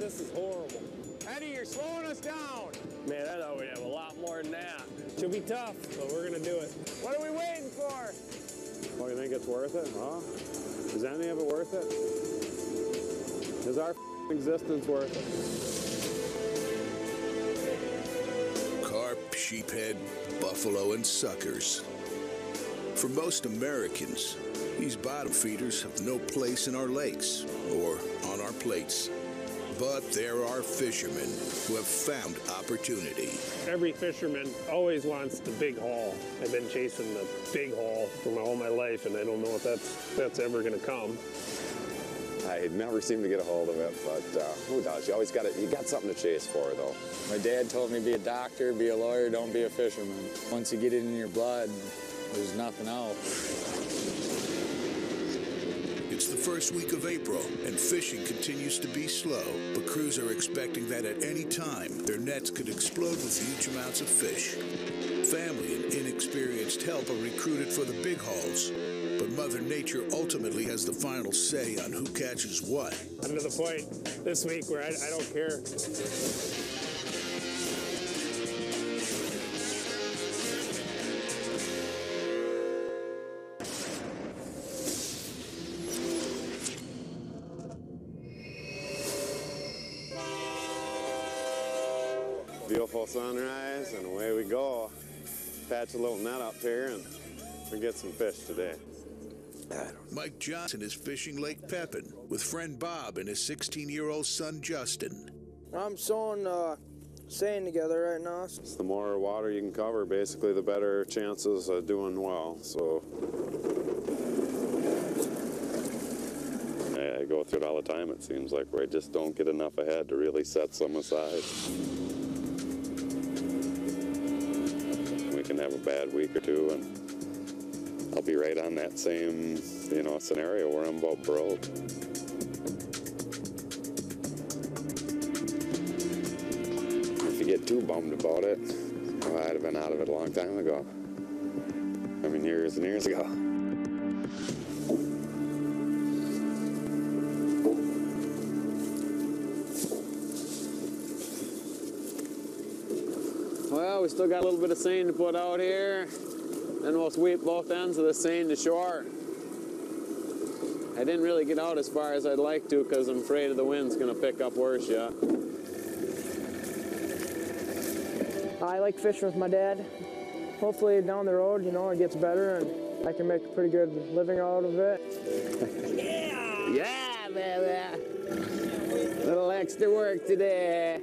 this is horrible. Eddie, you're slowing us down. Man, I thought we'd have a lot more than that. Should be tough, but we're gonna do it. What are we waiting for? Oh, you think it's worth it, huh? Is any of it worth it? Is our existence worth it? Carp, sheephead, buffalo, and suckers. For most Americans, these bottom feeders have no place in our lakes or on our plates. But there are fishermen who have found opportunity. Every fisherman always wants the big haul. I've been chasing the big haul for all my life, and I don't know if that's ever going to come. I never seem to get a hold of it, but who does? You got something to chase for, though. My dad told me be a doctor, be a lawyer, don't be a fisherman. Once you get it in your blood, there's nothing else. It's the first week of April, and fishing continues to be slow, but crews are expecting that at any time, their nets could explode with huge amounts of fish. Family and inexperienced help are recruited for the big hauls, but Mother Nature ultimately has the final say on who catches what. I'm to the point this week where I don't care. Beautiful sunrise, and away we go. Patch a little net up here, and we get some fish today. Mike Johnson is fishing Lake Pepin with friend Bob and his 16-year-old son Justin. I'm sewing seine together right now. The more water you can cover, basically, the better chances of doing well. So I go through it all the time, it seems like, where I just don't get enough ahead to really set some aside. We can have a bad week or two, and I'll be right on that same, scenario where I'm about broke. If you get too bummed about it, well, I'd have been out of it a long time ago. I mean, years and years ago. Well, we still got a little bit of seine to put out here. Then we'll sweep both ends of the seine to shore. I didn't really get out as far as I'd like to because I'm afraid of the wind's going to pick up worse yet. I like fishing with my dad. Hopefully down the road, it gets better and I can make a pretty good living out of it. Yeah! Yeah, baby! Little extra work today.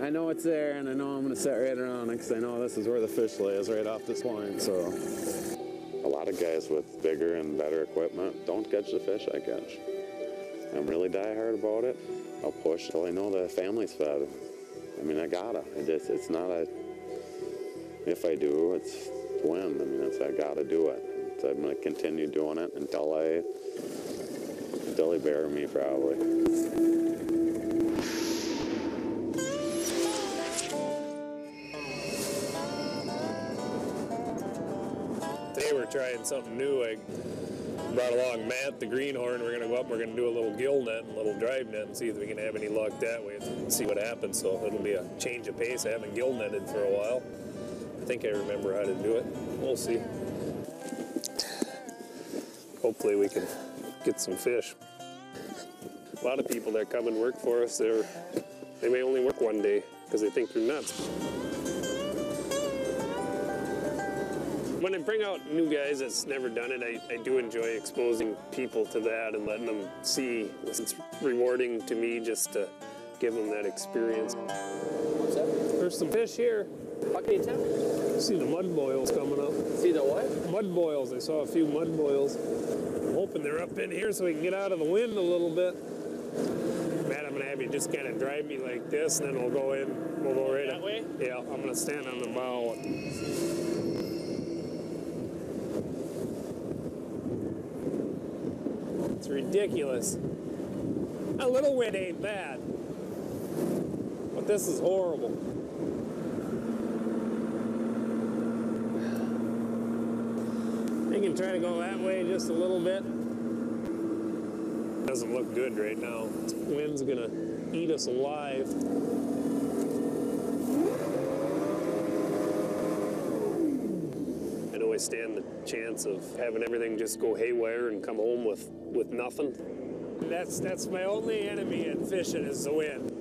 I know it's there, and I know I'm going to set right around it because I know this is where the fish lays, right off this point, so. A lot of guys with bigger and better equipment don't catch the fish I catch. I'm really diehard about it. I'll push till I know the family's fed. I mean, I gotta. It's not a if I do, it's when. I mean, I gotta do it. So I'm going to continue doing it until they bury me, probably. Today we're trying something new. I brought along Matt, the greenhorn. We're going to go up, we're going to do a little gill net and a little drive net and see if we can have any luck that way and see what happens. So it'll be a change of pace. I haven't gill netted for a while. I think I remember how to do it. We'll see. Hopefully we can get some fish. A lot of people that come and work for us, they may only work one day because they think they're nuts. When I bring out new guys that's never done it, I do enjoy exposing people to that and letting them see. It's rewarding to me just to give them that experience. What's that? There's some fish here. How can you tell? See the mud boils coming up. See the what? Mud boils. I saw a few mud boils. I'm hoping they're up in here so we can get out of the wind a little bit. Matt, I'm going to have you just kind of drive me like this, and then we'll go in. We'll go right that way? Yeah, I'm going to stand on the bow. It's ridiculous. A little wind ain't bad. But this is horrible. I can try to go that way just a little bit. Doesn't look good right now. The wind's gonna eat us alive. I know I stand the chance of having everything just go haywire and come home with nothing. That's my only enemy in fishing is the wind.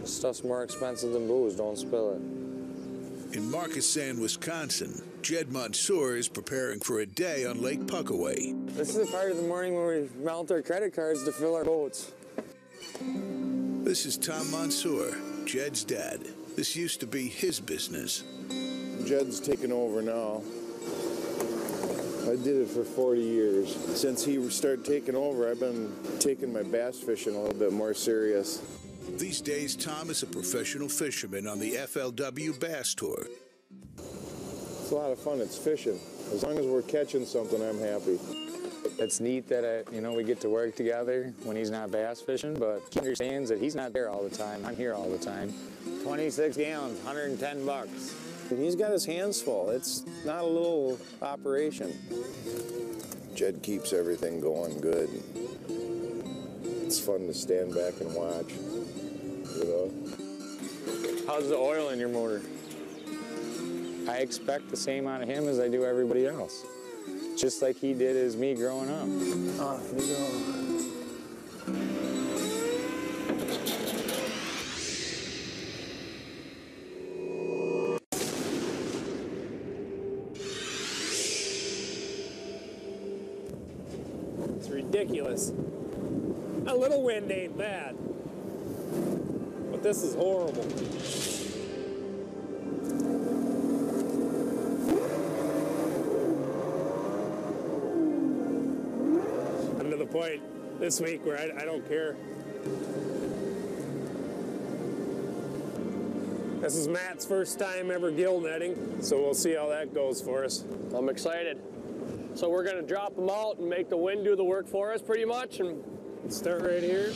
Stuff's more expensive than booze, don't spill it. In Market Sand, Wisconsin, Jed Mansour is preparing for a day on Lake Puckaway. This is the part of the morning when we mount our credit cards to fill our boats. This is Tom Mansour, Jed's dad. This used to be his business. Jed's taken over now. I did it for 40 years. Since he started taking over, I've been taking my bass fishing a little bit more serious. These days, Tom is a professional fisherman on the FLW Bass Tour. It's a lot of fun. It's fishing. As long as we're catching something, I'm happy. It's neat that we get to work together when he's not bass fishing, but he understands that he's not there all the time. I'm here all the time. 26 gallons, 110 bucks. And he's got his hands full. It's not a little operation. Jed keeps everything going good. It's fun to stand back and watch, you know. How's the oil in your motor? I expect the same out of him as I do everybody else. Just like he did as me growing up. Off we go. It's ridiculous. A little wind ain't bad, but this is horrible. I'm to the point this week where I don't care. This is Matt's first time ever gill netting, so we'll see how that goes for us. I'm excited. So we're gonna drop them out and make the wind do the work for us pretty much, and start right here.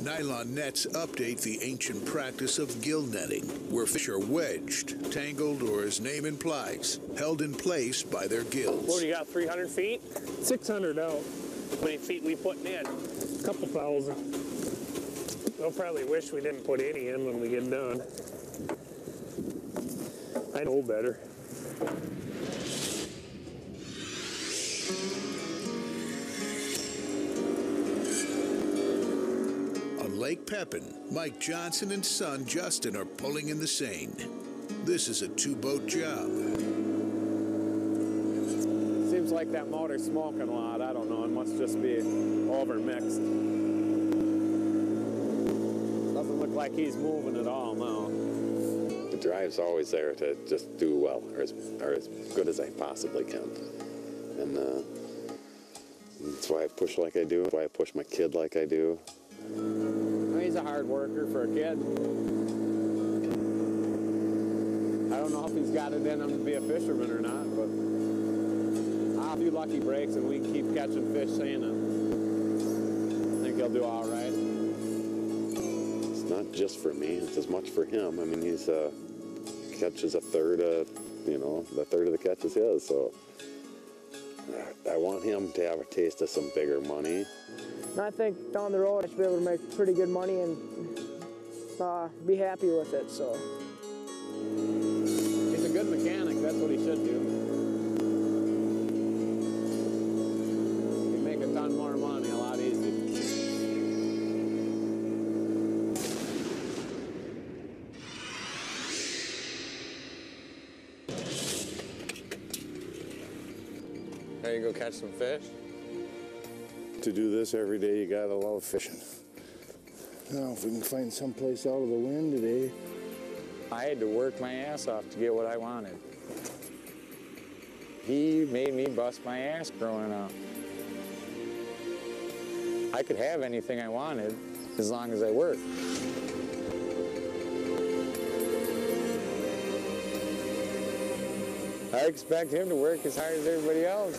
Nylon nets update the ancient practice of gill netting, where fish are wedged, tangled, or as name implies, held in place by their gills. what do you got, 300 feet? 600 out. How many feet we putting in? A couple thousand. They'll probably wish we didn't put any in when we get done. I know better. On Lake Pepin, Mike Johnson and son Justin are pulling in the seine. This is a two-boat job. Seems like that motor's smoking a lot. I don't know. It must just be over-mixed. Doesn't look like he's moving at all now. The drive's always there to just do well, or as good as I possibly can. And that's why I push like I do. That's why I push my kid like I do. He's a hard worker for a kid. I don't know if he's got it in him to be a fisherman or not, but a few lucky breaks and we can keep catching fish saying it. I think he'll do all right. It's not just for me, it's as much for him. I mean, he's catches a third of, the third of the catch is his, so I want him to have a taste of some bigger money. And I think down the road I should be able to make pretty good money and be happy with it, so. He's a good mechanic, that's what he should do. He'd make a ton more money, a lot easier. Ready to go catch some fish? To do this every day, you gotta love fishing. Now, if we can find some place out of the wind today. I had to work my ass off to get what I wanted. He made me bust my ass growing up. I could have anything I wanted as long as I worked. I expect him to work as hard as everybody else.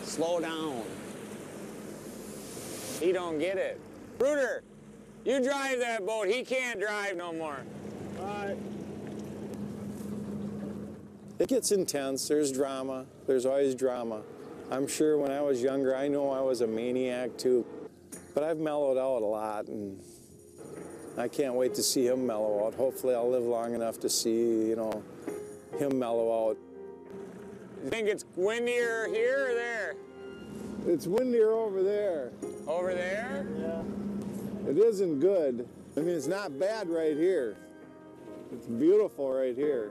Slow down. He don't get it. Rooter, You drive that boat. He can't drive no more. All right. It gets intense. There's drama. There's always drama. I'm sure when I was younger, I know I was a maniac too. But I've mellowed out a lot, and I can't wait to see him mellow out. Hopefully I'll live long enough to see, you know, him mellow out. You think it's windier here or there? It's windier over there. Over there? Yeah. It isn't good. I mean, it's not bad right here. It's beautiful right here.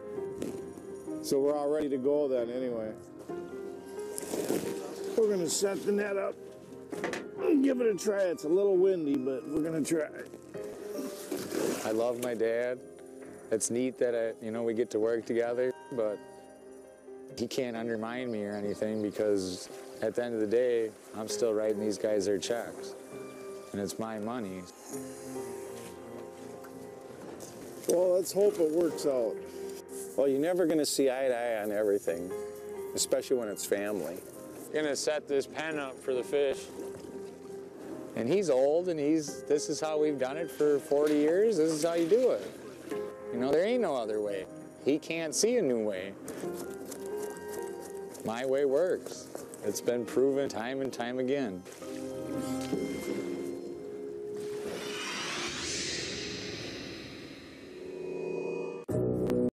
So we're all ready to go then anyway. We're gonna set the net up and give it a try. It's a little windy, but we're gonna try. I love my dad. It's neat that we get to work together, but he can't undermine me or anything because at the end of the day, I'm still writing these guys their checks, and it's my money. Well, let's hope it works out. Well, you're never gonna see eye to eye on everything, especially when it's family. Gonna set this pen up for the fish. And he's old, and this is how we've done it for 40 years. This is how you do it. You know, there ain't no other way. He can't see a new way. My way works. It's been proven time and time again.